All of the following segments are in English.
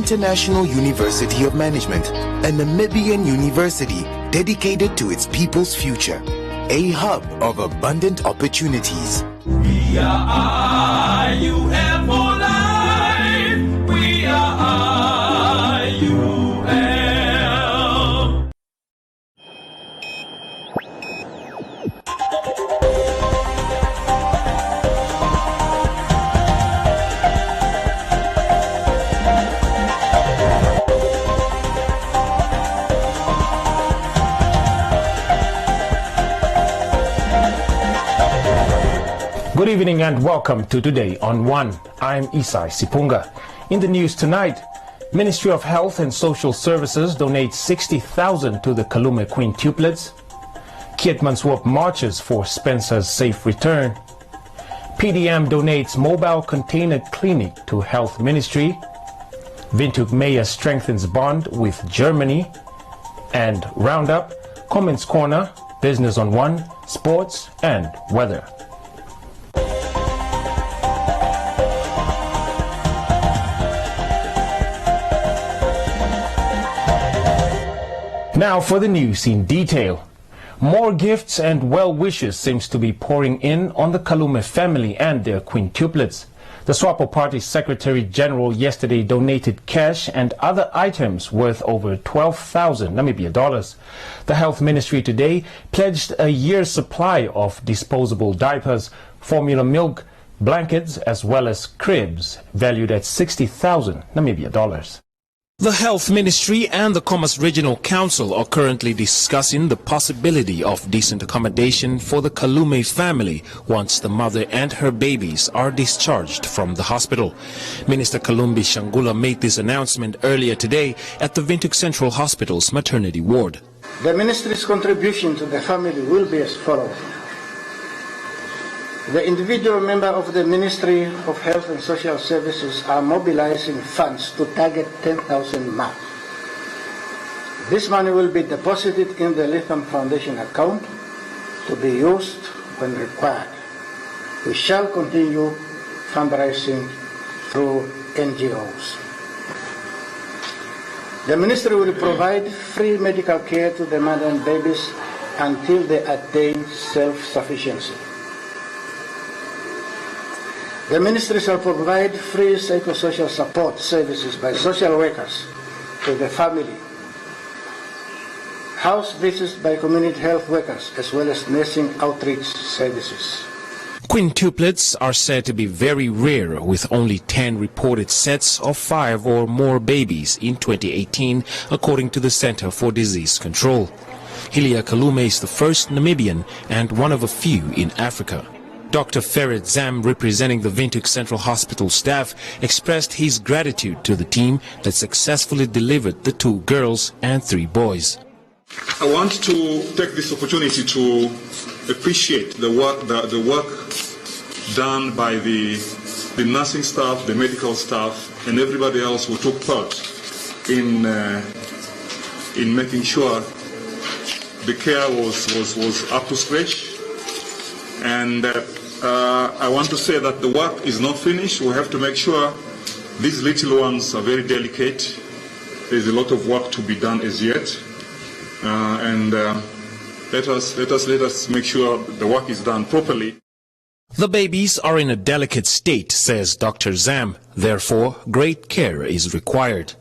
International University of Management, a Namibian university dedicated to its people's future, a hub of abundant opportunities. We are IUM for life. We are IUM. Good evening and welcome to Today on One. I'm Isai Sipunga. In the news tonight, Ministry of Health and Social Services donates 60,000 to the Kalume quintuplets. Keetmanshoop marches for Spencer's safe return. PDM donates mobile container clinic to Health Ministry. Windhoek Mayor strengthens bond with Germany. And Roundup, Comments Corner, Business on One, Sports and Weather. Now for the news in detail. More gifts and well wishes seems to be pouring in on the Kalume family and their quintuplets. The SWAPO Party's Secretary General yesterday donated cash and other items worth over 12,000 Namibia dollars. The Health Ministry today pledged a year's supply of disposable diapers, formula milk, blankets, as well as cribs valued at 60,000 Namibia dollars. The Health Ministry and the Commerce Regional Council are currently discussing the possibility of decent accommodation for the Kalume family once the mother and her babies are discharged from the hospital. Minister Kalumbi Shangula made this announcement earlier today at the Windhoek Central Hospital's maternity ward. The Ministry's contribution to the family will be as follows. The individual member of the Ministry of Health and Social Services are mobilizing funds to target 10,000 mark. This money will be deposited in the Lytham Foundation account to be used when required. We shall continue fundraising through NGOs. The Ministry will provide free medical care to the mother and babies until they attain self-sufficiency. The Ministry shall provide free psychosocial support services by social workers to the family, house visits by community health workers, as well as nursing outreach services. Quintuplets are said to be very rare, with only 10 reported sets of 5 or more babies in 2018, according to the Center for Disease Control. Hilia Kalume is the first Namibian and one of a few in Africa. Dr. Ferit Zam, representing the Windhoek Central Hospital staff, expressed his gratitude to the team that successfully delivered the 2 girls and 3 boys. I want to take this opportunity to appreciate the work done by the nursing staff, the medical staff, and everybody else who took part in making sure the care was up to scratch. And I want to say that the work is not finished. We have to make sure these little ones are very delicate. There's a lot of work to be done as yet. Let us make sure the work is done properly. The babies are in a delicate state, says Dr. Zam. Therefore, great care is required.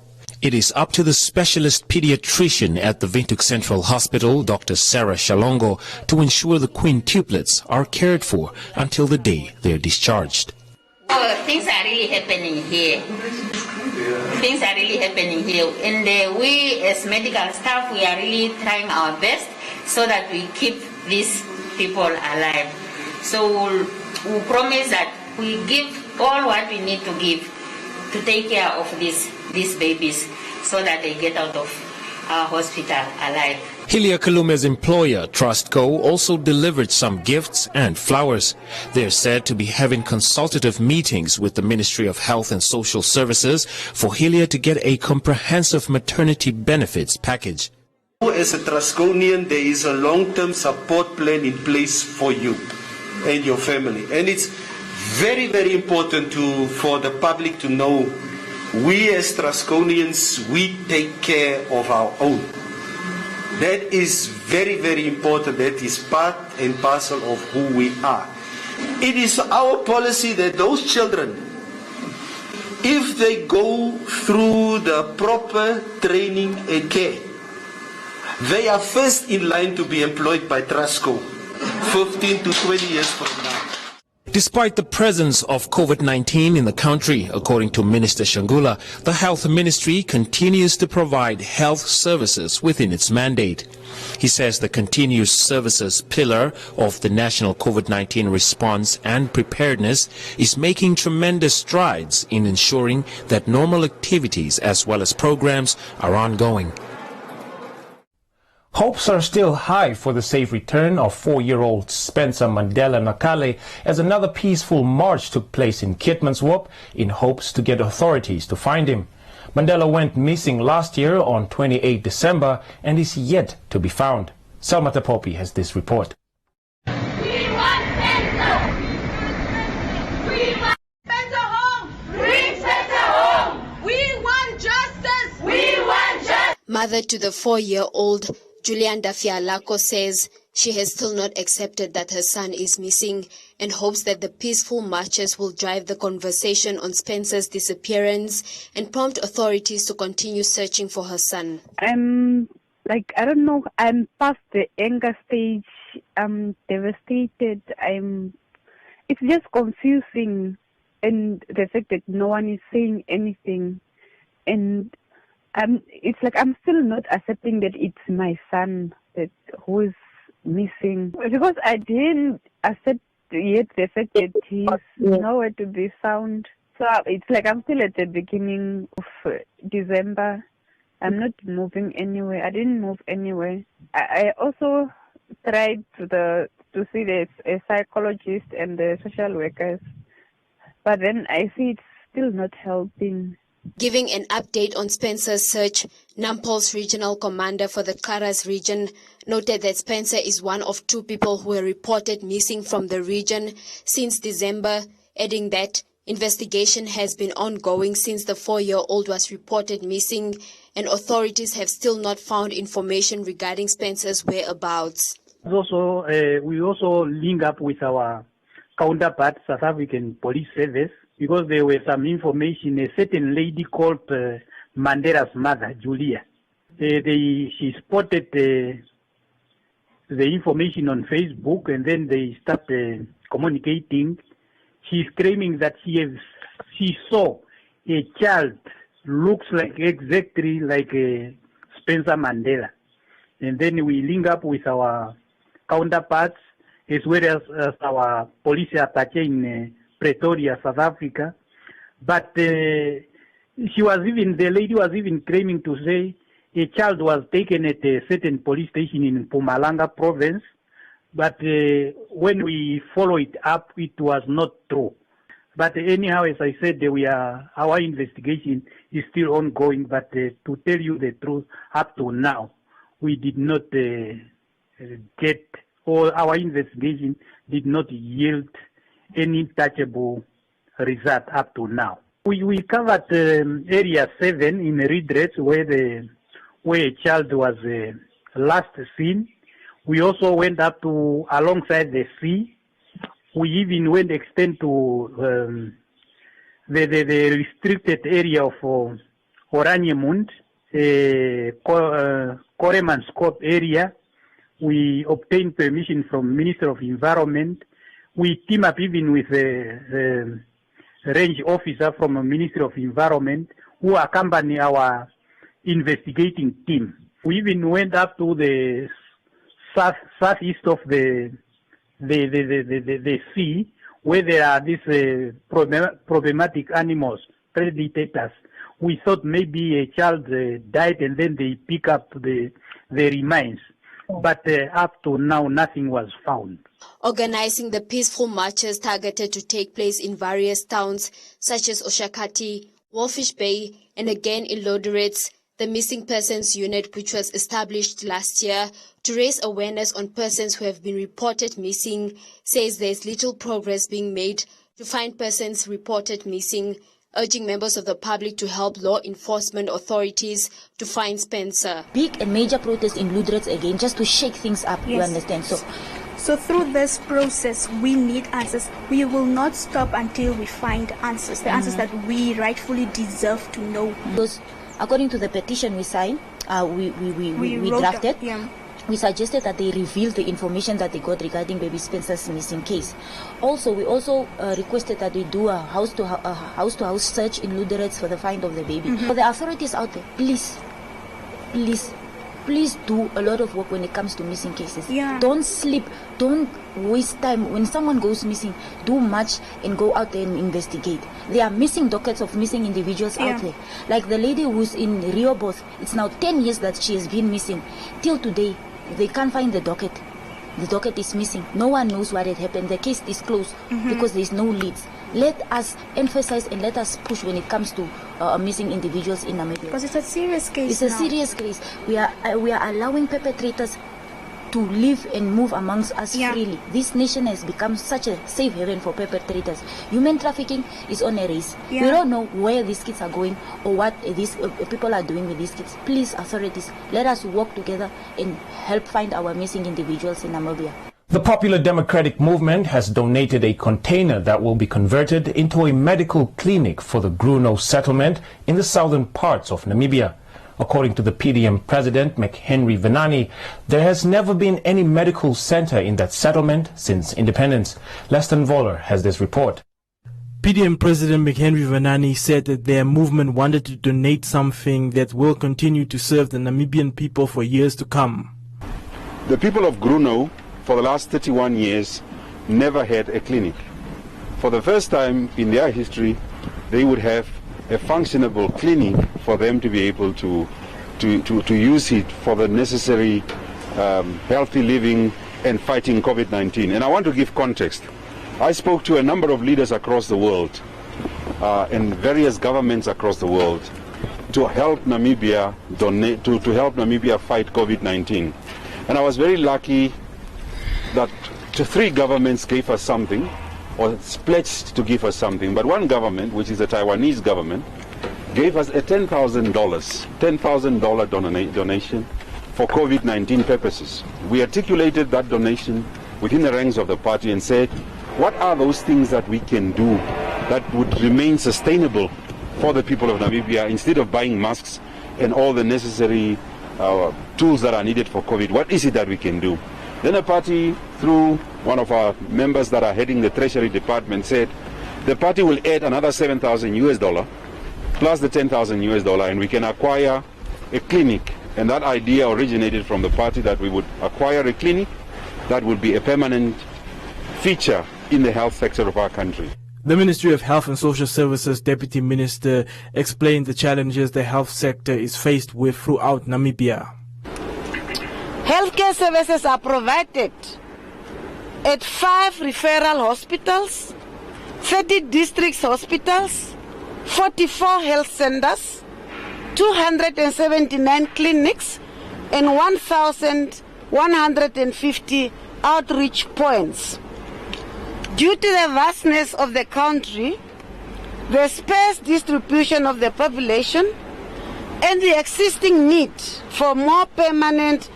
It is up to the specialist pediatrician at the Windhoek Central Hospital, Dr. Sarah Shalongo, to ensure the quintuplets are cared for until the day they are discharged. Things are really happening here. Things are really happening here. And we as medical staff, we are really trying our best so that we keep these people alive. So we'll promise that we give all what we need to give to take care of these babies so that they get out of our hospital alive. Hilia Kalume's employer, TrustCo, also delivered some gifts and flowers. They're said to be having consultative meetings with the Ministry of Health and Social Services for Hilia to get a comprehensive maternity benefits package. As a Trustconian, there is a long-term support plan in place for you and your family. And it's very, very important for the public to know we as Trasconians, we take care of our own. That is very, very important. That is part and parcel of who we are. It is our policy that those children, if they go through the proper training and care, they are first in line to be employed by Trasco 15 to 20 years from now. Despite the presence of COVID-19 in the country, according to Minister Shangula, the Health Ministry continues to provide health services within its mandate. He says the continuous services pillar of the national COVID-19 response and preparedness is making tremendous strides in ensuring that normal activities as well as programs are ongoing. Hopes are still high for the safe return of 4-year-old Spencer Mandela Nakale as another peaceful march took place in Keetmanshoop in hopes to get authorities to find him. Mandela went missing last year on 28 December and is yet to be found. Selma Tapopi has this report. We want Spencer! We want Spencer home! Bring Spencer home! We want justice! We want justice! Mother to the 4-year-old Julian Dafialako says she has still not accepted that her son is missing and hopes that the peaceful marches will drive the conversation on Spencer's disappearance and prompt authorities to continue searching for her son. I'm past the anger stage. I'm devastated. It's just confusing, and the fact that no one is saying anything, and it's like I'm still not accepting that it's my son who is missing, because I didn't accept yet the fact that he's nowhere to be found. So it's like I'm still at the beginning of December. I'm not moving anywhere. I didn't move anywhere. I also tried to see a psychologist and the social workers, but then I see it's still not helping. Giving an update on Spencer's search, Nampol's regional commander for the Karas region noted that Spencer is one of 2 people who were reported missing from the region since December, adding that investigation has been ongoing since the 4-year-old was reported missing and authorities have still not found information regarding Spencer's whereabouts. Also, we also link up with our counterpart, South African Police Service, because there was some information, a certain lady called Mandela's mother, Julia. She spotted the information on Facebook, and then they started communicating. She's claiming that she saw a child looks like exactly like Spencer Mandela. And then we link up with our counterparts as well as our police attaché in Pretoria, South Africa. But the lady was even claiming to say a child was taken at a certain police station in Mpumalanga province. But when we follow it up, it was not true. But anyhow, as I said, our investigation is still ongoing. But to tell you the truth, up to now, we did not our investigation did not yield any touchable result up to now. We covered area 7 in Redress where a child was last seen. We also went up to alongside the sea. We even went extend to the restricted area of Oraniemund, Koremanscope area. We obtained permission from Minister of Environment. We team up even with a range officer from the Ministry of Environment who accompany our investigating team. We even went up to the southeast of the sea where there are these problematic animals, predators. We thought maybe a child died and then they pick up the remains. But up to now, nothing was found. Organizing the peaceful marches targeted to take place in various towns such as Oshakati, Wolfish Bay, and again in Lodorets, the Missing Persons Unit, which was established last year to raise awareness on persons who have been reported missing, says there is little progress being made to find persons reported missing, urging members of the public to help law enforcement authorities to find Spencer. Big and major protest in Luderitz again, just to shake things up, you understand? So through this process, we need answers. We will not stop until we find answers, the answers that we rightfully deserve to know. Because according to the petition we signed, we drafted, we suggested that they reveal the information that they got regarding baby Spencer's missing case. Also, we requested that we do a house-to-house search in Luderitz for the find of the baby. For the authorities out there, please do a lot of work when it comes to missing cases. Don't sleep, don't waste time. When someone goes missing, do much and go out there and investigate. There are missing dockets of missing individuals out there. Like the lady who's in Rehoboth, it's now 10 years that she has been missing. Till today, they can't find the docket. The docket is missing. No one knows what had happened. The case is closed because there is no leads. Let us emphasize and let us push when it comes to missing individuals in Namibia. Because it's a serious case. It's a serious case. We are allowing perpetrators to live and move amongst us freely. This nation has become such a safe haven for perpetrators. Human trafficking is on a race. We don't know where these kids are going or what these people are doing with these kids. Please, authorities, let us work together and help find our missing individuals in Namibia. The Popular Democratic Movement has donated a container that will be converted into a medical clinic for the Gruno settlement in the southern parts of Namibia. According to the PDM president, McHenry Venani, there has never been any medical center in that settlement since independence. Leston Voller has this report. PDM President McHenry Venani said that their movement wanted to donate something that will continue to serve the Namibian people for years to come. The people of Gruno, for the last 31 years, never had a clinic. For the first time in their history, they would have a functionable clinic for them to be able to use it for the necessary healthy living and fighting COVID-19. And I want to give context. I spoke to a number of leaders across the world and various governments across the world to help Namibia to help Namibia fight COVID-19. And I was very lucky that 3 governments gave us something, or pledged to give us something. But one government, which is the Taiwanese government, gave us a $10,000 donation for COVID-19 purposes. We articulated that donation within the ranks of the party and said, what are those things that we can do that would remain sustainable for the people of Namibia instead of buying masks and all the necessary tools that are needed for COVID? What is it that we can do? Then the party, through one of our members that are heading the Treasury Department, said the party will add another $7,000 plus the $10,000 and we can acquire a clinic. And that idea originated from the party that we would acquire a clinic that would be a permanent feature in the health sector of our country. The Ministry of Health and Social Services Deputy Minister explained the challenges the health sector is faced with throughout Namibia. Healthcare services are provided at 5 referral hospitals, 30 district hospitals, 44 health centers, 279 clinics, and 1,150 outreach points. Due to the vastness of the country, the sparse distribution of the population, and the existing need for more permanent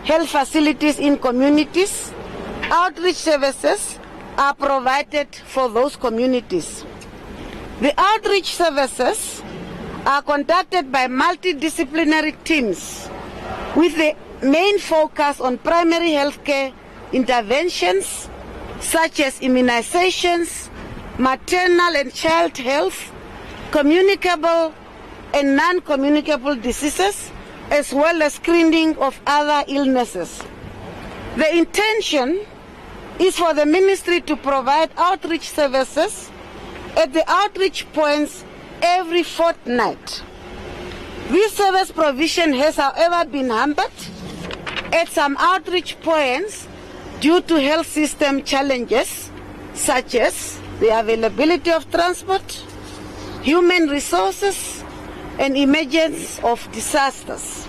health facilities in communities, outreach services are provided for those communities. The outreach services are conducted by multidisciplinary teams with the main focus on primary healthcare interventions such as immunizations, maternal and child health, communicable and non-communicable diseases, as well as screening of other illnesses. The intention is for the ministry to provide outreach services at the outreach points every fortnight. This service provision has, however, been hampered at some outreach points due to health system challenges such as the availability of transport, human resources, and emergence of disasters.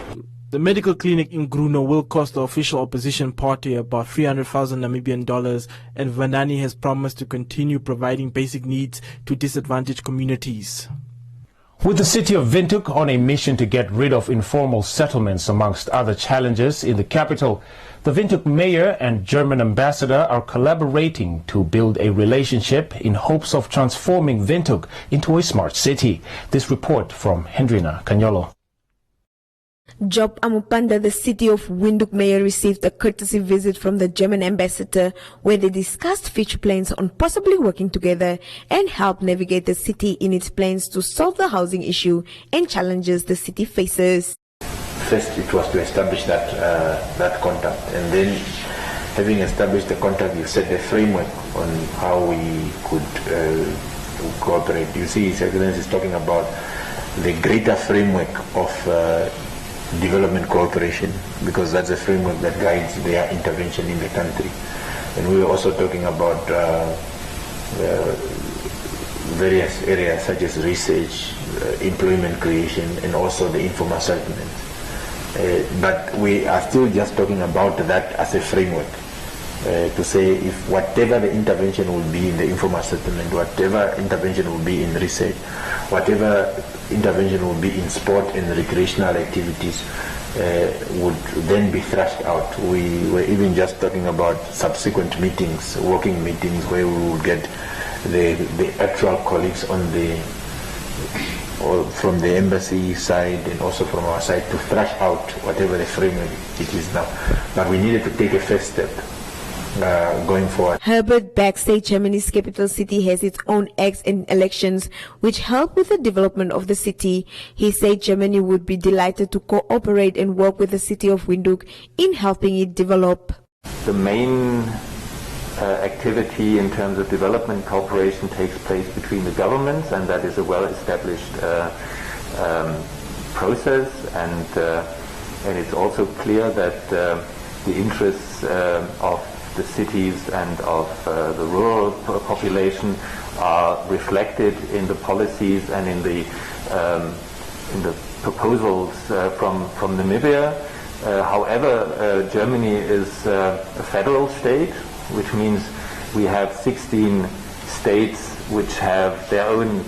The medical clinic in Gruno will cost the official opposition party about 300,000 Namibian dollars, and Vanani has promised to continue providing basic needs to disadvantaged communities. With the city of Windhoek on a mission to get rid of informal settlements amongst other challenges in the capital, the Windhoek mayor and German ambassador are collaborating to build a relationship in hopes of transforming Windhoek into a smart city. This report from Hendrina Canyolo. Job Amupanda, the city of Windhoek mayor, received a courtesy visit from the German ambassador where they discussed future plans on possibly working together and help navigate the city in its plans to solve the housing issue and challenges the city faces. First, it was to establish that contact, and then having established the contact, you set the framework on how we could cooperate. You see, His Excellency is talking about the greater framework of development cooperation, because that's a framework that guides their intervention in the country. And we were also talking about various areas such as research, employment creation, and also the informal settlements. But we are still just talking about that as a framework, to say if whatever the intervention will be in the informal settlement, whatever intervention will be in research, whatever intervention will be in sport and recreational activities, would then be thrashed out. We were even just talking about subsequent meetings, working meetings, where we will get the actual colleagues on from the embassy side and also from our side to thrash out whatever the framework it is now. But we needed to take a first step going forward. Herbert Beck said Germany's capital city has its own acts and elections which help with the development of the city. He said Germany would be delighted to cooperate and work with the city of Windhoek in helping it develop. The main activity in terms of development cooperation takes place between the governments, and that is a well-established process, and it's also clear that the interests of the cities and of the rural population are reflected in the policies and in the proposals from Namibia. However, Germany is a federal state, which means we have 16 states which have their own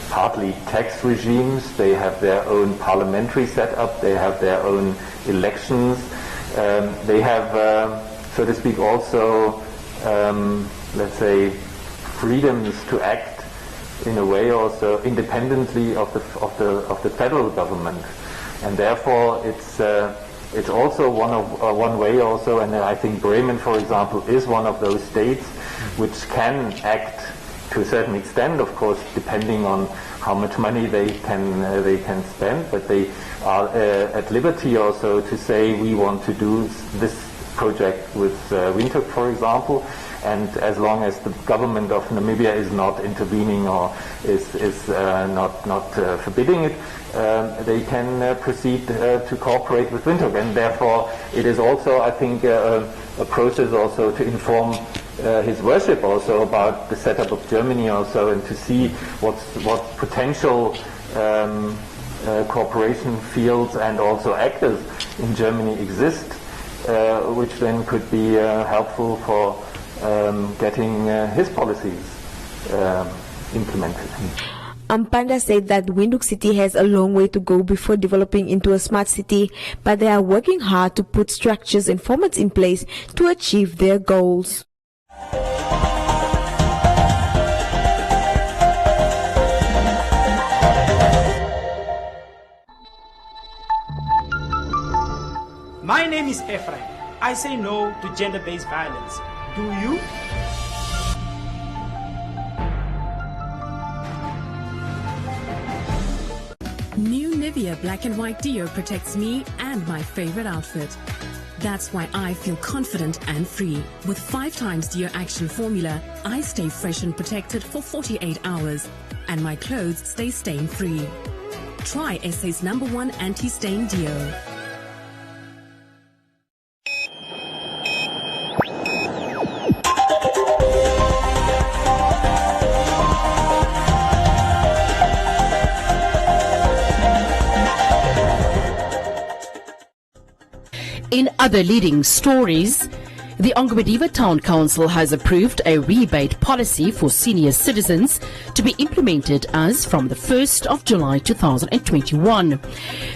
partly tax regimes, they have their own parliamentary setup, they have their own elections, they have, so to speak, also, let's say, freedoms to act in a way also independently of the federal government, and therefore it's also one way also, and I think Bremen, for example, is one of those states which can act to a certain extent, of course, depending on how much money they can spend, but they are at liberty also to say we want to do this project with Windhoek, for example, and as long as the government of Namibia is not intervening or is not forbidding it, they can proceed to cooperate with Windhoek, and therefore it is also, I think, a process also to inform His Worship also about the setup of Germany also, and to see what potential cooperation fields and also actors in Germany exist, which then could be helpful for getting his policies implemented. Ampanda said that Windhoek City has a long way to go before developing into a smart city, but they are working hard to put structures and formats in place to achieve their goals. My name is Ephraim. I say no to gender-based violence. Do you? New Nivea Black and White Deo protects me and my favorite outfit. That's why I feel confident and free. With 5 times Deo Action formula, I stay fresh and protected for 48 hours, and my clothes stay stain-free. Try SA's #1 anti-stain Deo. In other leading stories, the GOtv Town Council has approved a rebate policy for senior citizens to be implemented as from the 1st of July 2021.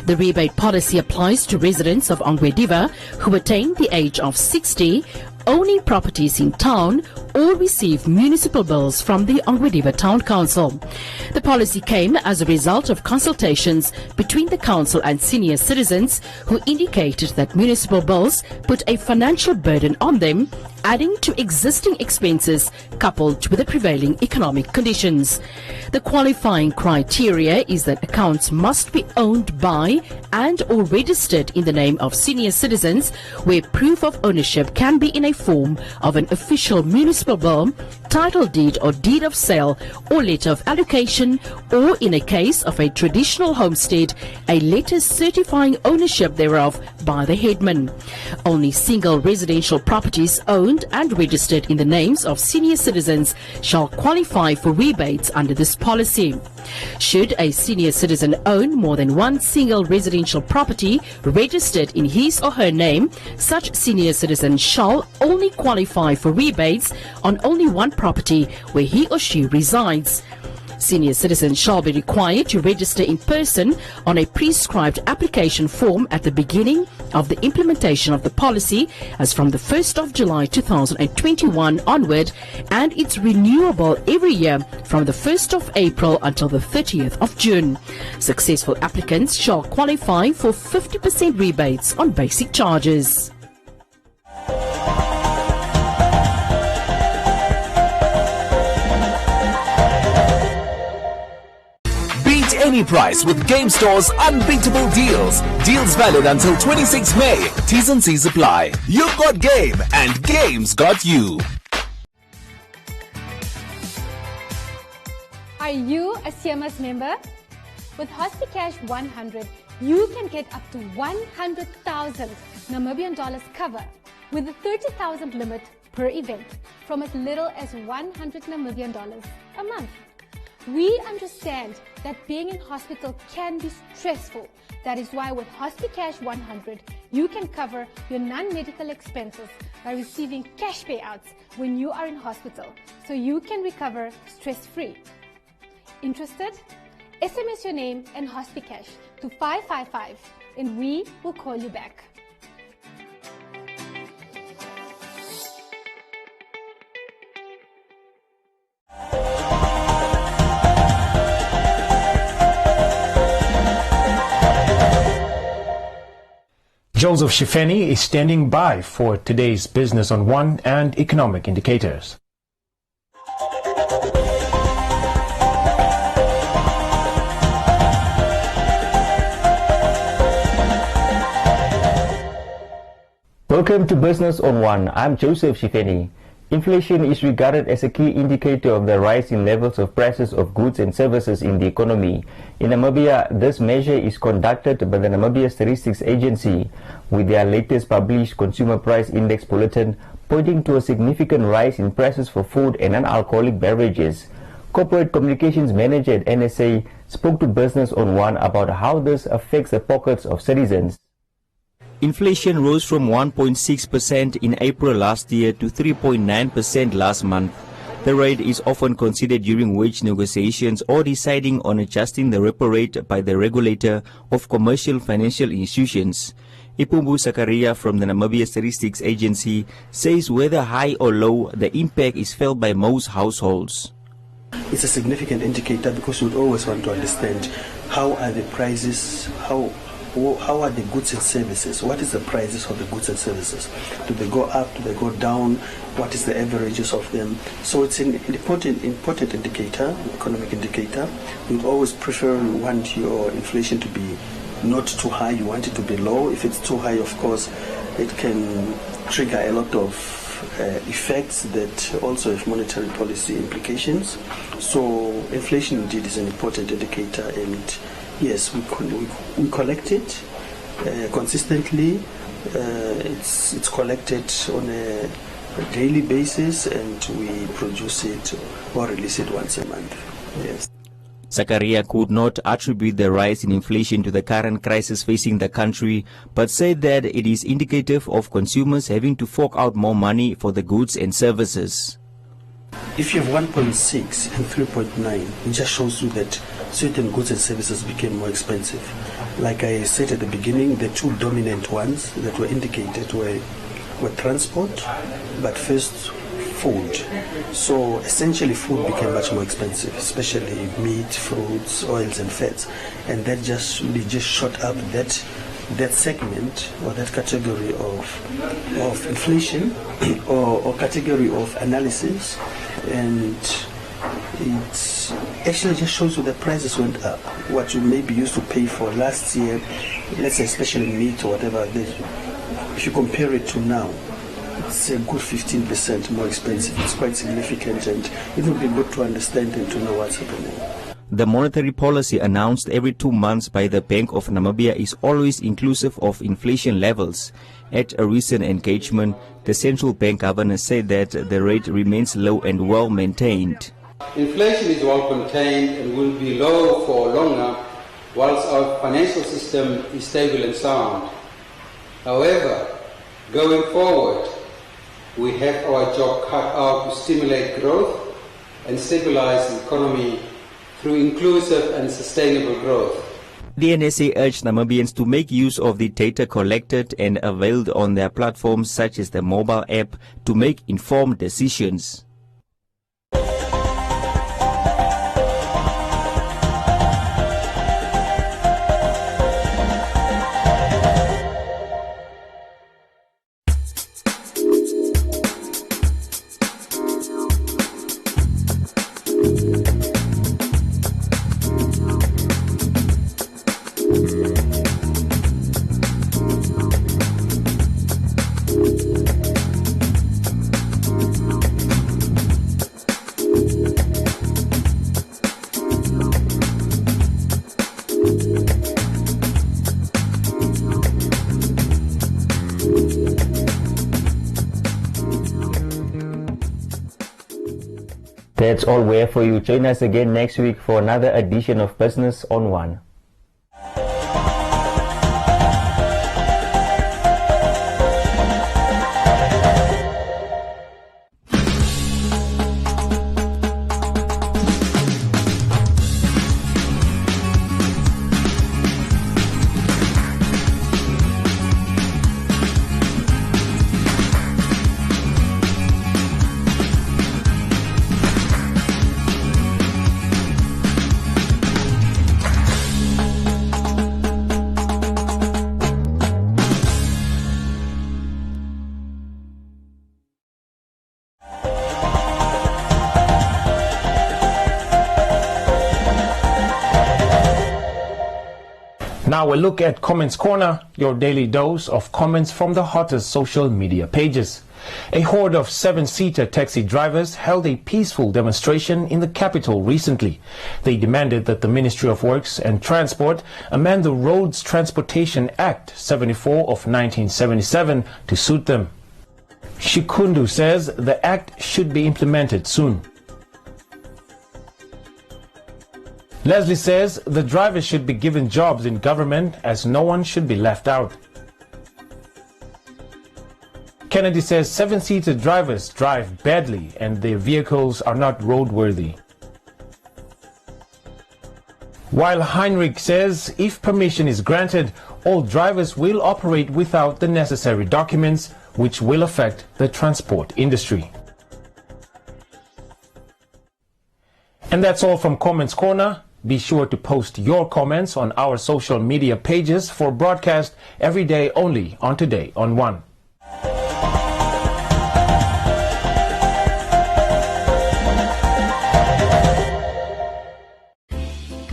The rebate policy applies to residents of GOtv who attain the age of 60, owning properties in town, or receive municipal bills from the GOtv Town Council. The policy came as a result of consultations between the council and senior citizens who indicated that municipal bills put a financial burden on them, adding to existing expenses coupled with the prevailing economic conditions. The qualifying criteria is that accounts must be owned by and or registered in the name of senior citizens, where proof of ownership can be in a form of an official municipal bill, title deed or deed of sale or letter of allocation, or in a case of a traditional homestead, a letter certifying ownership thereof by the headman. Only single residential properties owned and registered in the names of senior citizens shall qualify for rebates under this policy. Should a senior citizen own more than one single residential property registered in his or her name, such senior citizen shall only qualify for rebates on only one property where he or she resides. Senior citizens shall be required to register in person on a prescribed application form at the beginning of the implementation of the policy as from the 1st of July 2021 onward, and it's renewable every year from the 1st of April until the 30th of June. Successful applicants shall qualify for 50% rebates on basic charges. Any price with Game Store's unbeatable deals. Deals valid until 26 May. T's and C's apply. You've got game and game's got you. Are you a CMS member? With HospiCash 100, you can get up to 100,000 Namibian dollars cover with a 30,000 limit per event from as little as 100 Namibian dollars a month. We understand that being in hospital can be stressful. That is why with HospiCash 100, you can cover your non-medical expenses by receiving cash payouts when you are in hospital, so you can recover stress-free. Interested? SMS your name and HospiCash to 555 and we will call you back. Joseph Shifeni is standing by for today's Business on One and economic indicators. Welcome to Business on One. I'm Joseph Shifeni. Inflation is regarded as a key indicator of the rise in levels of prices of goods and services in the economy. In Namibia, this measure is conducted by the Namibia Statistics Agency, with their latest published Consumer Price Index Bulletin pointing to a significant rise in prices for food and non-alcoholic beverages. Corporate Communications Manager at NSA spoke to Business on One about how this affects the pockets of citizens. Inflation rose from 1.6% in April last year to 3.9% last month. The rate is often considered during wage negotiations or deciding on adjusting the repo rate by the regulator of commercial financial institutions. Ipumbu Sakaria from the Namibia Statistics Agency says whether high or low, the impact is felt by most households. It's a significant indicator because we always want to understand how are the prices, how are the goods and services? What is the prices of the goods and services? Do they go up? Do they go down? What is the averages of them? So it's an important indicator, economic indicator. We always want your inflation to be not too high. You want it to be low. If it's too high, of course, it can trigger a lot of effects that also have monetary policy implications. So inflation indeed is an important indicator, and yes, we collect it consistently. It's collected on a daily basis, and we produce it or release it once a month. Yes. Zakaria could not attribute the rise in inflation to the current crisis facing the country, but said that it is indicative of consumers having to fork out more money for the goods and services. If you have 1.6 and 3.9, it just shows you that certain goods and services became more expensive. Like I said at the beginning, the two dominant ones that were indicated were transport, but first food. So essentially food became much more expensive, especially meat, fruits, oils and fats. And that just shot up that segment or that category of inflation or category of analysis, and it actually just shows you that prices went up. What you maybe used to pay for last year, let's say especially meat or whatever, if you compare it to now, it's a good 15% more expensive. It's quite significant, and it would be good to understand and to know what's happening. The monetary policy announced every 2 months by the Bank of Namibia is always inclusive of inflation levels. At a recent engagement, the central bank governor said that the rate remains low and well maintained. Inflation is well contained and will be low for longer, whilst our financial system is stable and sound. However, going forward, we have our job cut out to stimulate growth and stabilize the economy through inclusive and sustainable growth. The NSA urged Namibians to make use of the data collected and availed on their platforms such as the mobile app to make informed decisions. That's all we have for you. Join us again next week for another edition of Business on One. Now a look at Comments Corner, your daily dose of comments from the hottest social media pages. A horde of 7-seater taxi drivers held a peaceful demonstration in the capital recently. They demanded that the Ministry of Works and Transport amend the Roads Transportation Act 74 of 1977 to suit them. Shikundu says the act should be implemented soon. Leslie says the drivers should be given jobs in government as no one should be left out. Kennedy says 7-seater drivers drive badly and their vehicles are not roadworthy. While Heinrich says if permission is granted, all drivers will operate without the necessary documents, which will affect the transport industry. And that's all from Comments Corner. Be sure to post your comments on our social media pages for broadcast every day only on Today on One.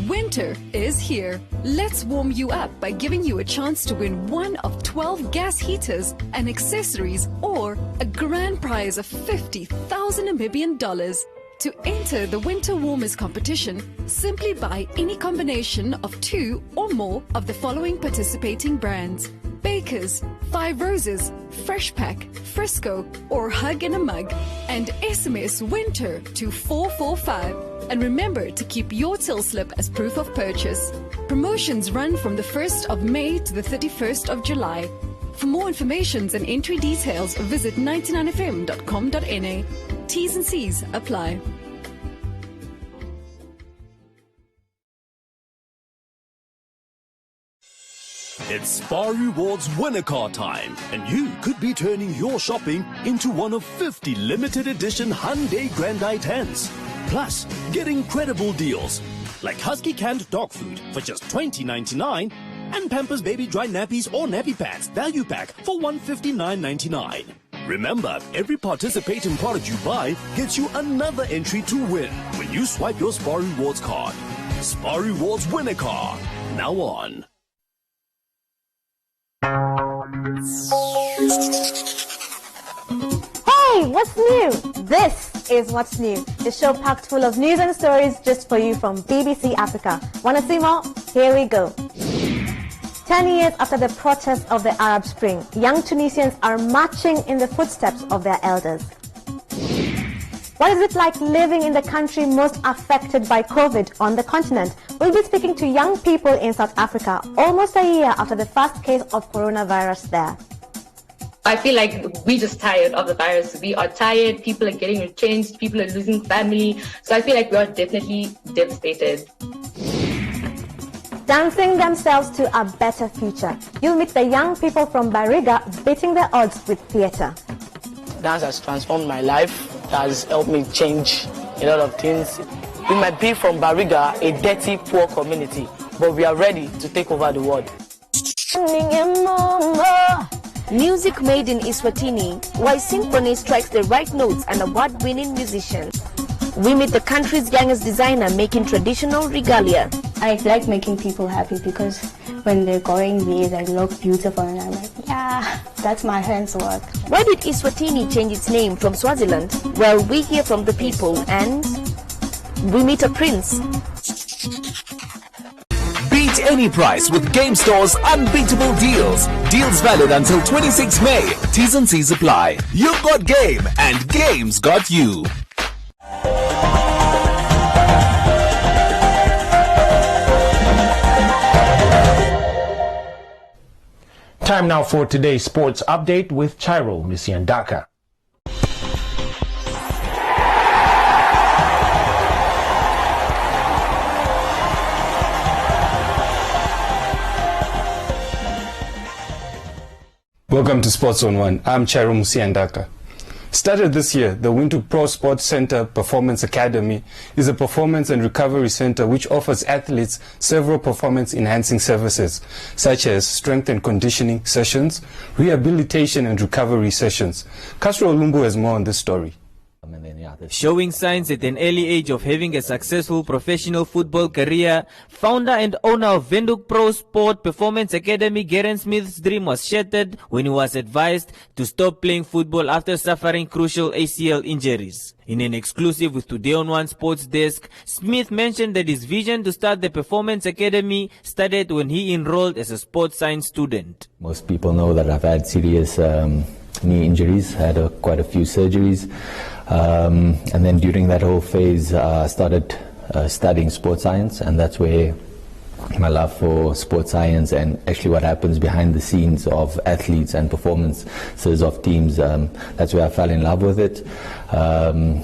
Winter is here. Let's warm you up by giving you a chance to win one of 12 gas heaters and accessories or a grand prize of 50,000 Namibian dollars. To enter the Winter Warmers competition, simply buy any combination of 2 or more of the following participating brands: Baker's, 5 Roses, Fresh Pack, Frisco, or Hug in a Mug, and SMS WINTER to 445. And remember to keep your till slip as proof of purchase. Promotions run from the 1st of May to the 31st of July. For more information and entry details, visit 99fm.com.na. T's and C's apply. It's Spar Rewards winner car time, and you could be turning your shopping into one of 50 limited edition Hyundai Grandite Hands. Plus, get incredible deals like Husky canned dog food for just $20.99 and Pampers Baby Dry Nappies or Nappy Pads value pack for $159.99. Remember, every participating product you buy gets you another entry to win when you swipe your Spar Rewards card. Spar Rewards winner car, now on. Hey, what's new? This is What's New, the show packed full of news and stories just for you from BBC Africa. Want to see more? Here we go. 10 years after the protests of the Arab Spring, young Tunisians are marching in the footsteps of their elders. What is it like living in the country most affected by COVID on the continent? We'll be speaking to young people in South Africa almost a year after the first case of coronavirus there. I feel like we're just tired of the virus. We are tired. People are getting retrenched. People are losing family. So I feel like we are definitely devastated. Dancing themselves to a better future. You'll meet the young people from Bariga beating the odds with theatre. Dance has transformed my life. It has helped me change a lot of things. We might be from Bariga, a dirty, poor community, but we are ready to take over the world. Music made in Eswatini, while Symphony strikes the right notes and award-winning musicians. We meet the country's youngest designer making traditional regalia. I like making people happy because when they're going, they look beautiful and I'm like, yeah, that's my hands work. Why did Eswatini change its name from Swaziland? Well, we hear from the people and we meet a prince. Beat any price with Game Store's unbeatable deals. Deals valid until 26 May. T's and C's apply. You've got game and game's got you. Time now for today's sports update with Chiro Misiandaka. Welcome to Sports on One. I'm Chiro Misiandaka. Started this year, the Windhoek Pro Sports Center Performance Academy is a performance and recovery center which offers athletes several performance-enhancing services, such as strength and conditioning sessions, rehabilitation and recovery sessions. Castro Olumbu has more on this story. Showing signs at an early age of having a successful professional football career, founder and owner of Windhoek Pro Sport Performance Academy, Garen Smith's dream was shattered when he was advised to stop playing football after suffering crucial ACL injuries. In an exclusive with Today on One Sports Desk, Smith mentioned that his vision to start the Performance Academy started when he enrolled as a sports science student. Most people know that I've had serious knee injuries, had quite a few surgeries. And then during that whole phase, I started studying sports science, and that's where my love for sports science and actually what happens behind the scenes of athletes and performances of teams, that's where I fell in love with it.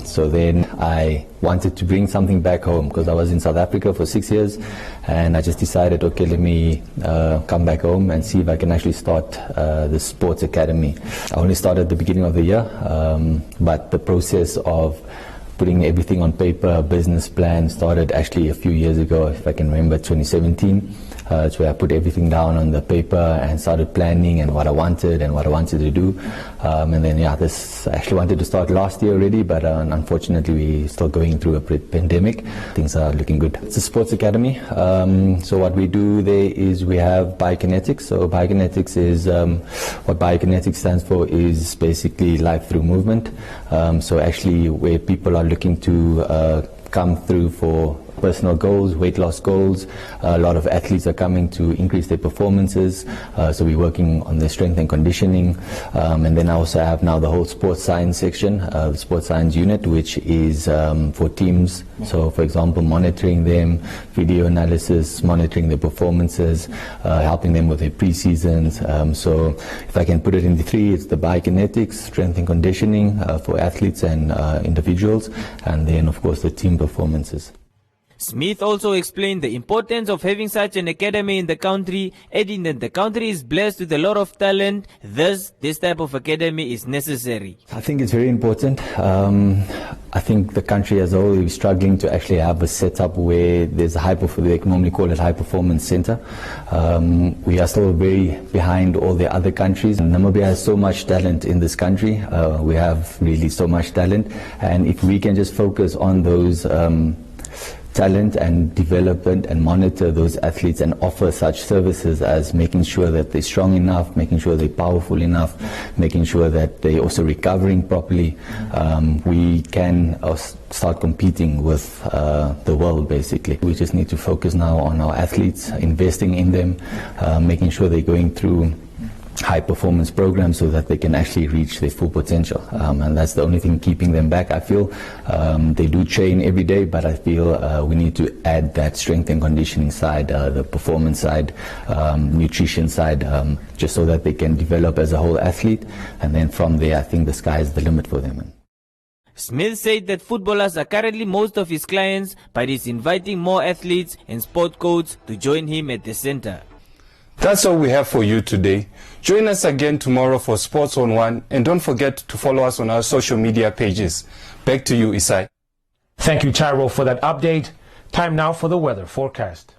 So then I wanted to bring something back home because I was in South Africa for 6 years, and I just decided, okay, let me come back home and see if I can actually start the sports academy. I only started at the beginning of the year, but the process of putting everything on paper, a business plan, started actually a few years ago, if I can remember, 2017. It's where I put everything down on the paper and started planning and what I wanted to do. And then, yeah, this I actually wanted to start last year already, but unfortunately we're still going through a pandemic. Things are looking good. It's a sports academy. So what we do there is we have biokinetics. So biokinetics is, what biokinetics stands for is basically life through movement. So actually where people are looking to come through for personal goals, weight loss goals. A lot of athletes are coming to increase their performances, so we're working on their strength and conditioning. And then I also have now the whole sports science section, the sports science unit, which is for teams. So for example, monitoring them, video analysis, monitoring their performances, helping them with their pre-seasons. So if I can put it into three, it's the biokinetics, strength and conditioning for athletes and individuals, and then of course the team performances. Smith also explained the importance of having such an academy in the country, adding that the country is blessed with a lot of talent, thus this type of academy is necessary. I think it's very important. I think the country as a whole is struggling to actually have a setup where there's a they normally call it high performance center. We are still very behind all the other countries. Namibia has so much talent in this country. We have really so much talent, and if we can just focus on those talent and development and monitor those athletes and offer such services as making sure that they're strong enough, making sure they're powerful enough, making sure that they're also recovering properly, we can start competing with the world basically. We just need to focus now on our athletes, investing in them, making sure they're going through high performance programs so that they can actually reach their full potential, and that's the only thing keeping them back. I feel they do train every day, but I feel we need to add that strength and conditioning side, the performance side, nutrition side, just so that they can develop as a whole athlete, and then from there I think the sky is the limit for them. Smith said that footballers are currently most of his clients, but he's inviting more athletes and sport coaches to join him at the center. That's all we have for you today. Join us again tomorrow for Sports on One, and don't forget to follow us on our social media pages. Back to you, Isai. Thank you, Tyro, for that update. Time now for the weather forecast.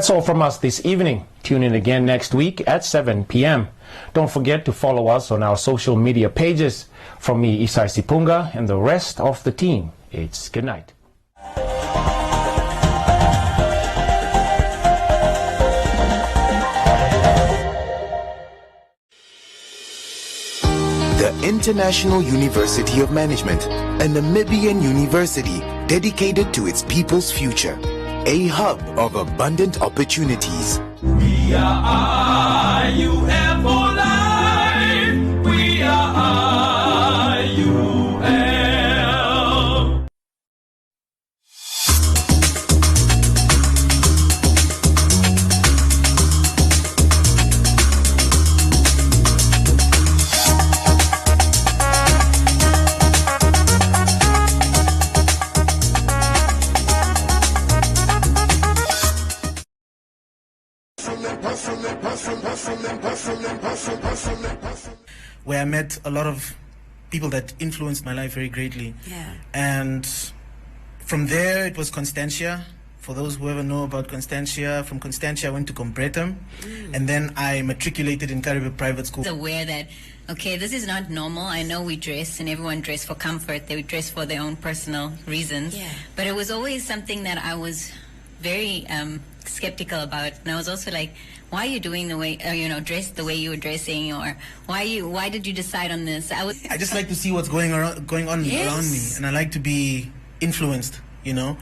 That's all from us this evening. Tune in again next week at 7 p.m. Don't forget to follow us on our social media pages. From me, Isai Sipunga, and the rest of the team, it's good night. The International University of Management, a Namibian university dedicated to its people's future. A hub of abundant opportunities. We are IUM for life. We are IUM. Where I met a lot of people that influenced my life very greatly. Yeah. And from there, it was Constantia. For those who ever know about Constantia, from Constantia I went to Completum, and then I matriculated in Caribbean Private School. Aware that, okay, this is not normal. I know we dress and everyone dress for comfort. They would dress for their own personal reasons. Yeah. But it was always something that I was very skeptical about. And I was also like, why are you doing the way, dressed the way you were dressing, or why did you decide on this? I just like to see what's going on around me, and I like to be influenced, Yeah.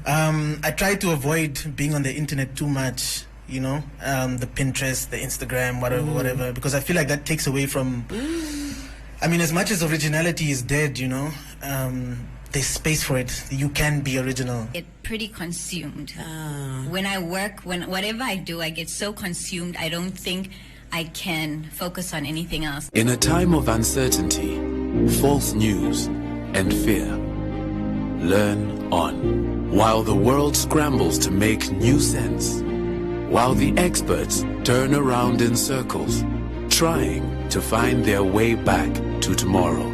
I try to avoid being on the internet too much, the Pinterest, the Instagram, whatever, because I feel like that takes away from, I mean, as much as originality is dead, there's space for it. You can be original. Get pretty consumed. When I work, whatever I do, I get so consumed, I don't think I can focus on anything else. In a time of uncertainty, false news, and fear, learn on. While the world scrambles to make new sense, while the experts turn around in circles, trying to find their way back to tomorrow.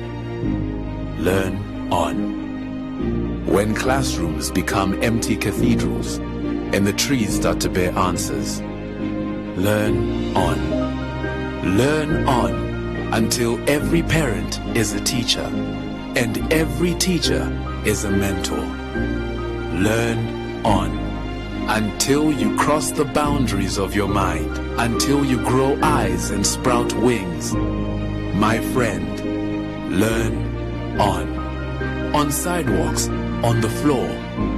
Learn on. When classrooms become empty cathedrals and the trees start to bear answers, learn on. Learn on until every parent is a teacher and every teacher is a mentor. Learn on until you cross the boundaries of your mind, until you grow eyes and sprout wings. My friend, learn on. On sidewalks, on the floor,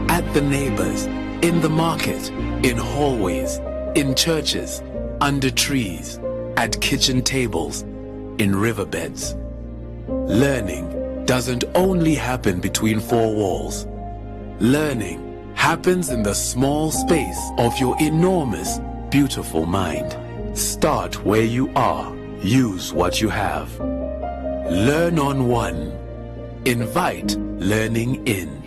at the neighbors, in the market, in hallways, in churches, under trees, at kitchen tables, in riverbeds. Learning doesn't only happen between four walls. Learning happens in the small space of your enormous, beautiful mind. Start where you are. Use what you have. Learn on one. Invite learning in.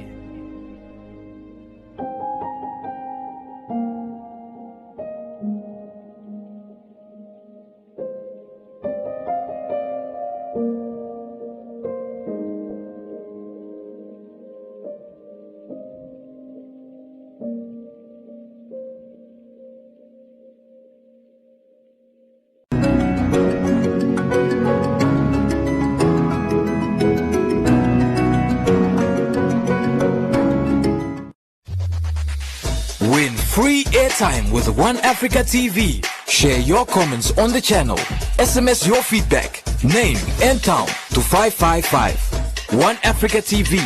Win free airtime with One Africa TV. Share your comments on the channel. SMS your feedback, name and town to 555. One Africa TV.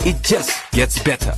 It just gets better.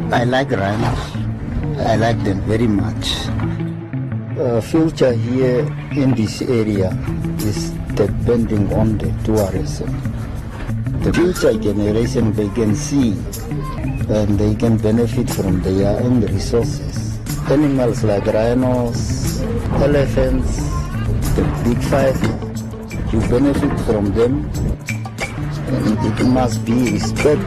I like rhinos. I like them very much. Future here in this area is depending on the tourism. The future generation, they can see and they can benefit from their own resources. Animals like rhinos, elephants, the big five, you benefit from them and it must be respected.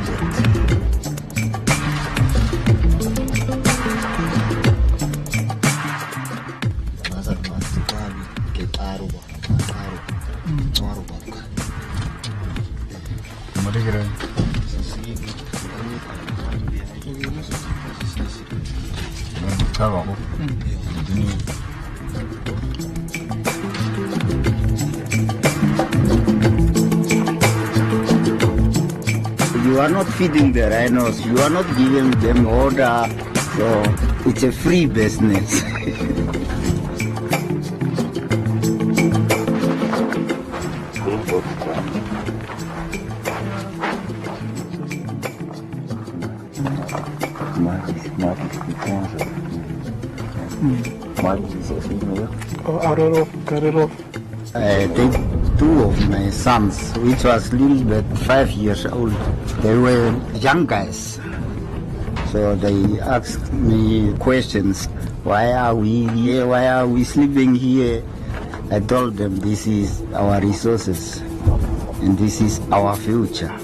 You are not feeding the rhinos, you are not giving them order, so it's a free business. Take two of my sons, which was little bit 5 years old. They were young guys. So they asked me questions. Why are we here? Why are we sleeping here? I told them this is our resources and this is our future.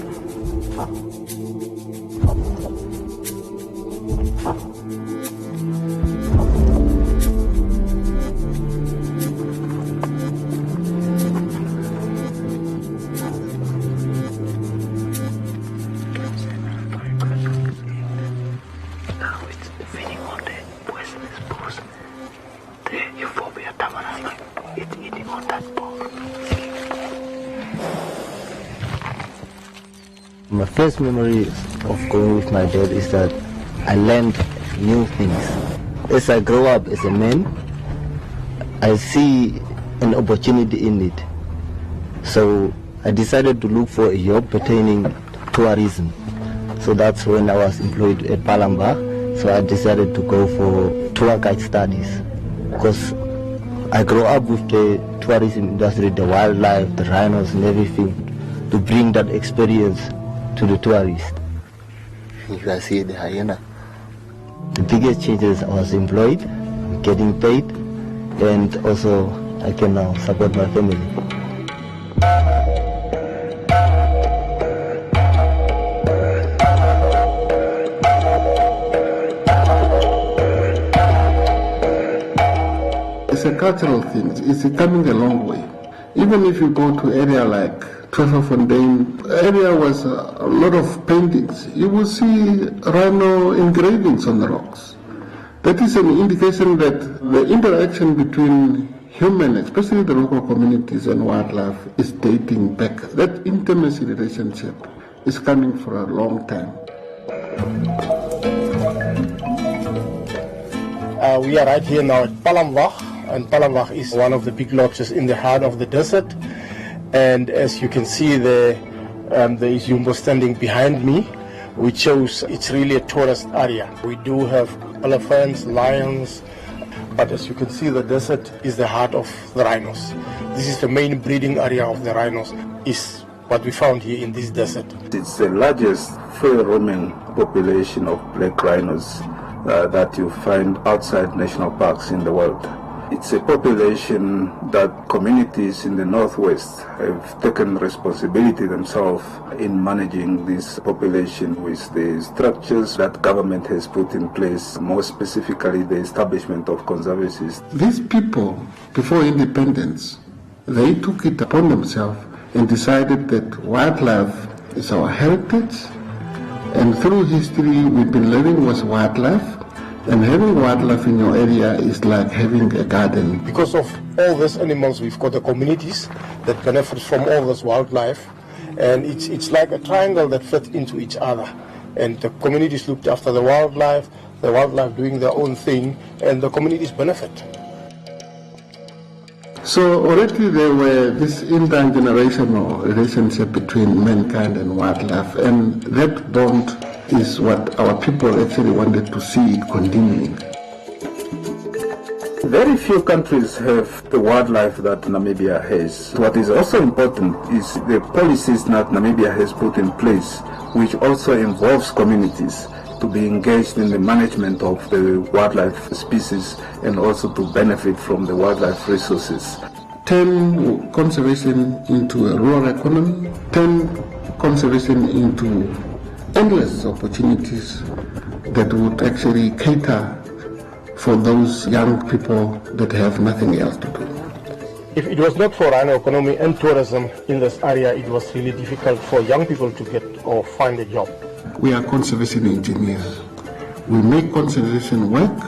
My first memory of going with my dad is that I learned new things. As I grow up as a man, I see an opportunity in it. So I decided to look for a job pertaining to tourism. So that's when I was employed at Palamba. So I decided to go for tour guide studies, because I grew up with the tourism industry, the wildlife, the rhinos and everything, to bring that experience to the tourists. You can see the hyena. The biggest changes, I was employed, getting paid, and also I can now support my family. It's a cultural thing. It's coming a long way. Even if you go to area like Tweefontein, area was a lot of paintings. You will see rhino engravings on the rocks. That is an indication that the interaction between human, especially the local communities, and wildlife is dating back. That intimacy relationship is coming for a long time. We are right here now at Palamba, and Palamba is one of the big lodges in the heart of the desert. And as you can see there is Jumbo standing behind me, which shows it's really a tourist area. We do have elephants, lions, but as you can see, the desert is the heart of the rhinos. This is the main breeding area of the rhinos, is what we found here in this desert. It's the largest free-roaming population of black rhinos that you find outside national parks in the world. It's a population that communities in the northwest have taken responsibility themselves in managing this population with the structures that government has put in place, more specifically the establishment of conservancies. These people, before independence, they took it upon themselves and decided that wildlife is our heritage, and through history we've been living with wildlife. And having wildlife in your area is like having a garden. Because of all these animals, we've got the communities that benefit from all this wildlife, and it's like a triangle that fits into each other. And the communities looked after the wildlife doing their own thing, and the communities benefit. So already there were this intergenerational relationship between mankind and wildlife, and that bond is what our people actually wanted to see it continuing. Very few countries have the wildlife that Namibia has. What is also important is the policies that Namibia has put in place, which also involves communities to be engaged in the management of the wildlife species and also to benefit from the wildlife resources. Turn conservation into a rural economy, turn conservation into endless opportunities that would actually cater for those young people that have nothing else to do. If it was not for rhino economy and tourism in this area, it was really difficult for young people to get or find a job. We are conservation engineers. We make conservation work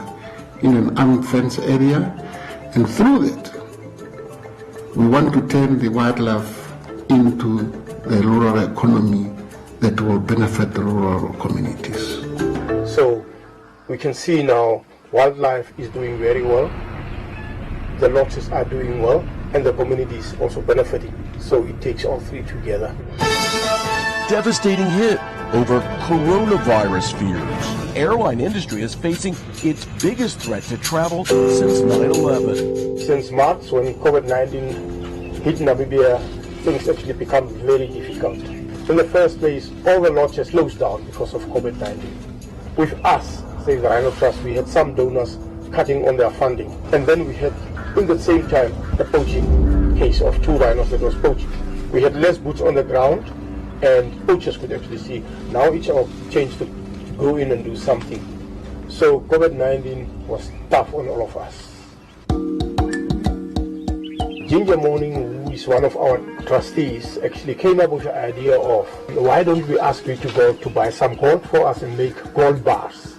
in an unfenced area, and through that, we want to turn the wildlife into the rural economy that will benefit the rural communities. So we can see now wildlife is doing very well, the lodges are doing well, and the community is also benefiting. So it takes all three together. Devastating hit over coronavirus fears. Airline industry is facing its biggest threat to travel since 9/11. Since March, when COVID-19 hit Namibia, things actually become very difficult. In the first place, all the lodges closed down because of COVID-19. With us, say the Rhino Trust, we had some donors cutting on their funding. And then we had, in the same time, a poaching case of 2 rhinos that was poached. We had less boots on the ground, and poachers could actually see. Now it's our chance to go in and do something. So COVID-19 was tough on all of us. Ginger Morning, who is one of our trustees, actually came up with the idea of, why don't we ask you to go to buy some gold for us and make gold bars?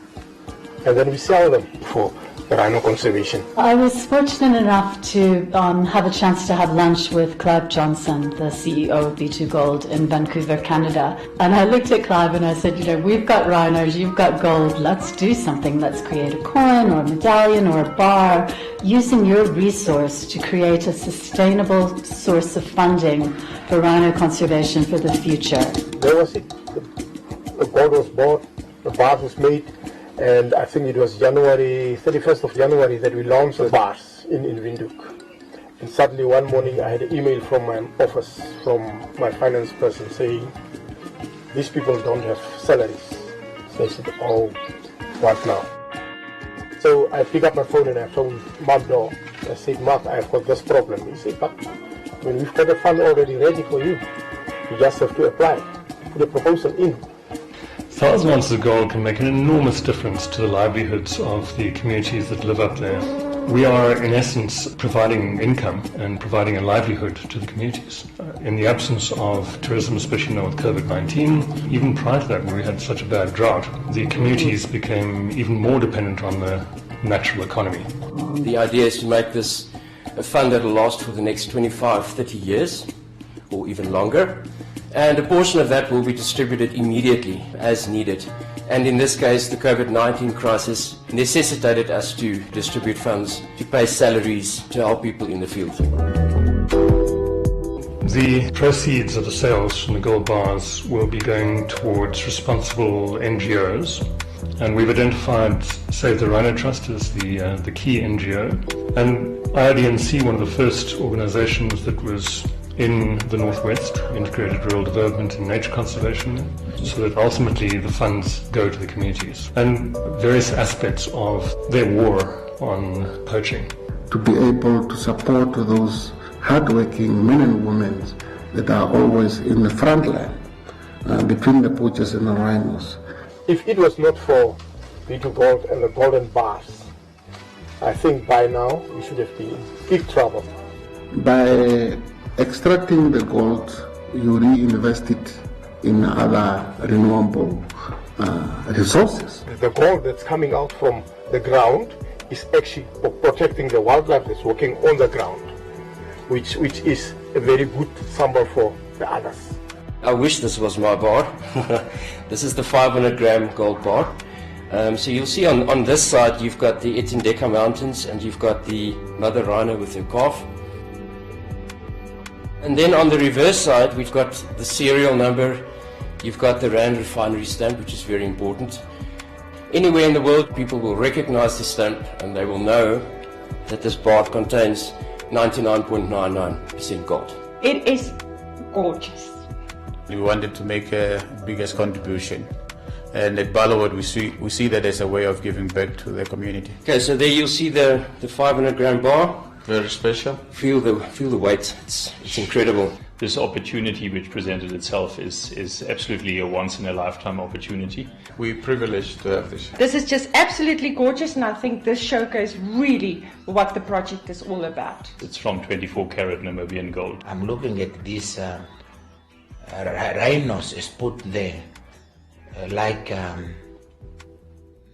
and then we sell them for rhino conservation. I was fortunate enough to have a chance to have lunch with Clive Johnson, the CEO of B2 Gold in Vancouver, Canada. And I looked at Clive and I said, you know, we've got rhinos, you've got gold, let's do something. Let's create a coin or a medallion or a bar using your resource to create a sustainable source of funding for rhino conservation for the future. There was it. The gold was bought, the bars was made, and I think it was January, 31st of January that we launched the bars in Windhoek. And suddenly one morning I had an email from my office, from my finance person saying, these people don't have salaries. So I said, oh, what now? So I picked up my phone and I phoned Mark Door. I said, Mark, I've got this problem. He said, but when we've got a fund already ready for you, you just have to apply, put a proposal in. 1,000 ounces of gold can make an enormous difference to the livelihoods of the communities that live up there. We are, in essence, providing income and providing a livelihood to the communities. In the absence of tourism, especially now with COVID-19, even prior to that, when we had such a bad drought, the communities became even more dependent on the natural economy. The idea is to make this a fund that will last for the next 25, 30 years, or even longer. And a portion of that will be distributed immediately as needed. And in this case, the COVID-19 crisis necessitated us to distribute funds to pay salaries to help people in the field. The proceeds of the sales from the gold bars will be going towards responsible NGOs. And we've identified Save the Rhino Trust as the key NGO. And IRDNC, one of the first organizations that was in the Northwest, integrated rural development and nature conservation, so that ultimately the funds go to the communities and various aspects of their war on poaching. To be able to support those hardworking men and women that are always in the front line between the poachers and the rhinos. If it was not for B2 Gold and the golden bars, I think by now we should have been in big trouble. By extracting the gold, you reinvest it in other renewable resources. The gold that's coming out from the ground is actually protecting the wildlife that's walking on the ground, which is a very good symbol for the others. I wish this was my bar. This is the 500 gram gold bar. So you'll see on this side you've got the Etindeka Mountains and you've got the mother rhino with her calf. And then on the reverse side, we've got the serial number, you've got the Rand refinery stamp, which is very important. Anywhere in the world, people will recognize the stamp and they will know that this bar contains 99.99% gold. It is gorgeous. We wanted to make a biggest contribution. And at Ballowwood, we see that as a way of giving back to the community. Okay, so there you'll see the 500 gram bar. Very special. Feel the weight. It's incredible. This opportunity which presented itself is absolutely a once-in-a-lifetime opportunity. We're privileged to have this. This is just absolutely gorgeous, and I think this showcase really what the project is all about. It's from 24 karat Namibian gold. I'm looking at these rhinos is put there like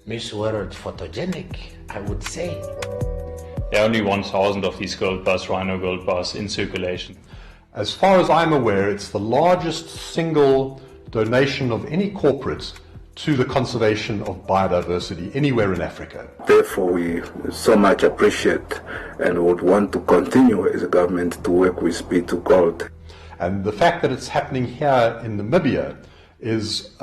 Miss World photogenic, I would say. There are only 1,000 of these gold bars, rhino gold bars, in circulation. As far as I'm aware, it's the largest single donation of any corporate to the conservation of biodiversity anywhere in Africa. Therefore, we so much appreciate and would want to continue as a government to work with B2 Gold. And the fact that it's happening here in Namibia is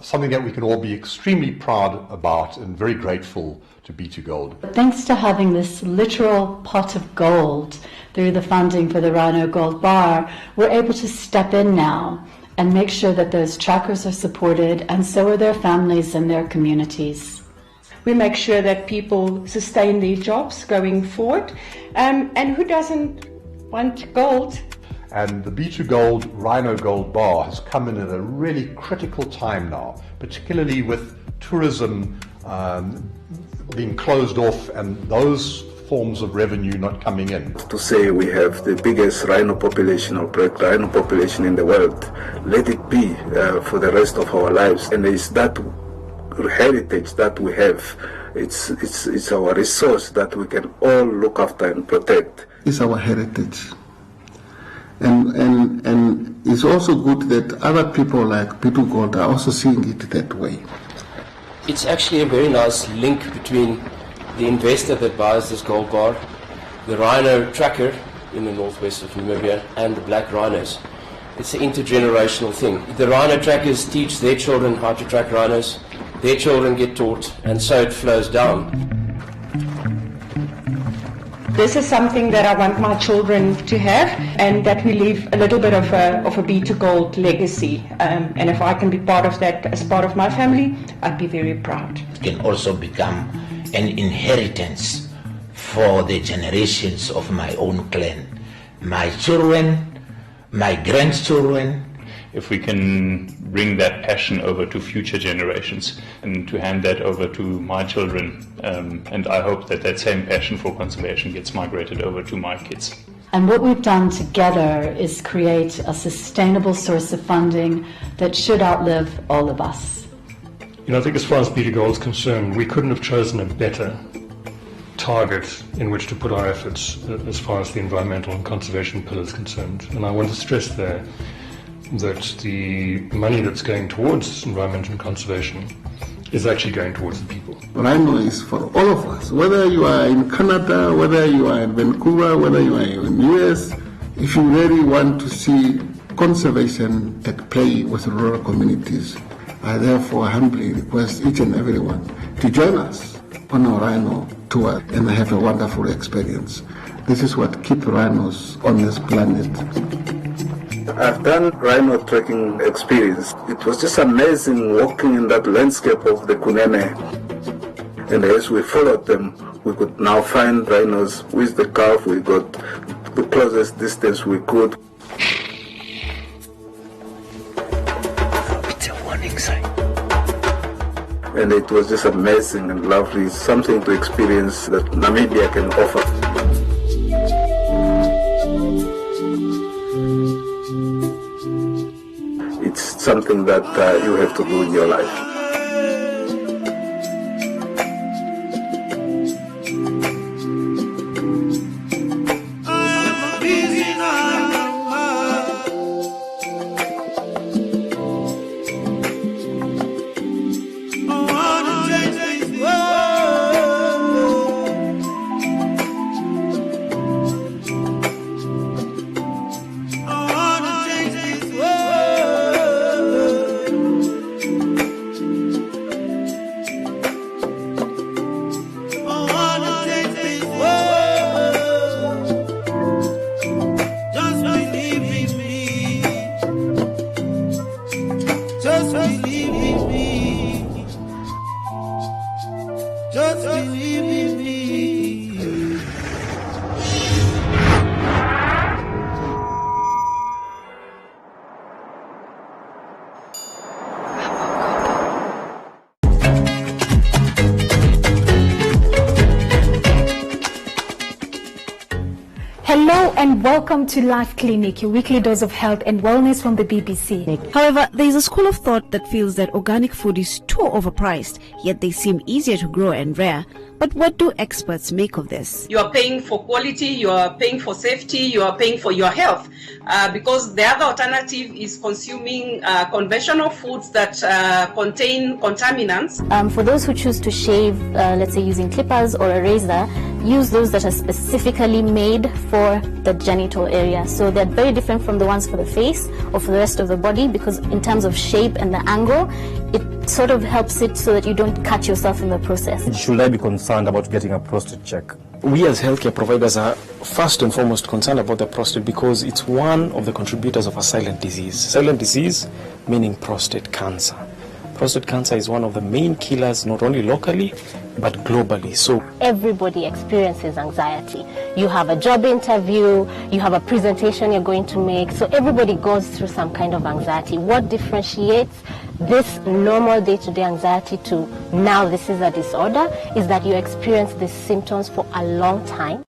something that we can all be extremely proud about and very grateful to B2 Gold. Thanks to having this literal pot of gold through the funding for the Rhino Gold Bar, we're able to step in now and make sure that those trackers are supported, and so are their families and their communities. We make sure that people sustain their jobs going forward, and who doesn't want gold? And the B2 Gold Rhino Gold Bar has come in at a really critical time now, particularly with tourism being closed off and those forms of revenue not coming in. To say we have the biggest rhino population or black rhino population in the world, let it be for the rest of our lives. And it's that heritage that we have It's our resource that we can all look after and protect. It's our heritage. And it's also good that other people like B2 Gold are also seeing it that way. It's actually a very nice link between the investor that buys this gold bar, the rhino tracker in the northwest of Namibia, and the black rhinos. It's an intergenerational thing. The rhino trackers teach their children how to track rhinos, their children get taught, and so it flows down. This is something that I want my children to have, and that we leave a little bit of a B2 Gold legacy. And if I can be part of that as part of my family, I'd be very proud. It can also become an inheritance for the generations of my own clan. My children, my grandchildren. If we can bring that passion over to future generations and to hand that over to my children, and I hope that that same passion for conservation gets migrated over to my kids. And what we've done together is create a sustainable source of funding that should outlive all of us. You know, I think as far as B2 Gold is concerned, we couldn't have chosen a better target in which to put our efforts as far as the environmental and conservation pillar is concerned. And I want to stress there that the money that's going towards environment and conservation is actually going towards the people. Rhino is for all of us, whether you are in Canada, whether you are in Vancouver, whether you are in the US. If you really want to see conservation at play with rural communities, I therefore humbly request each and everyone to join us on our Rhino tour and have a wonderful experience. This is what keeps rhinos on this planet. I've done rhino trekking experience. It was just amazing walking in that landscape of the Kunene. And as we followed them, we could now find rhinos with the calf. We got the closest distance we could. It's a warning sign. And it was just amazing and lovely, something to experience that Namibia can offer. It's something that you have to do in your life. Hello and welcome to Life Clinic, your weekly dose of health and wellness from the BBC. However, there is a school of thought that feels that organic food is too overpriced, yet they seem easier to grow and rare. But what do experts make of this? You are paying for quality, you are paying for safety, you are paying for your health. Because the other alternative is consuming conventional foods that contain contaminants. For those who choose to shave, let's say using clippers or a razor, use those that are specifically made for the genital area. So they're very different from the ones for the face or for the rest of the body, because in terms of shape and the angle, it sort of helps it so that you don't cut yourself in the process. Should I be concerned about getting a prostate check? We as healthcare providers are first and foremost concerned about the prostate because it's one of the contributors of a silent disease. Silent disease meaning prostate cancer. Prostate cancer is one of the main killers, not only locally, but globally. So everybody experiences anxiety. You have a job interview, you have a presentation you're going to make, so everybody goes through some kind of anxiety. What differentiates this normal day-to-day anxiety to now this is a disorder is that you experience these symptoms for a long time.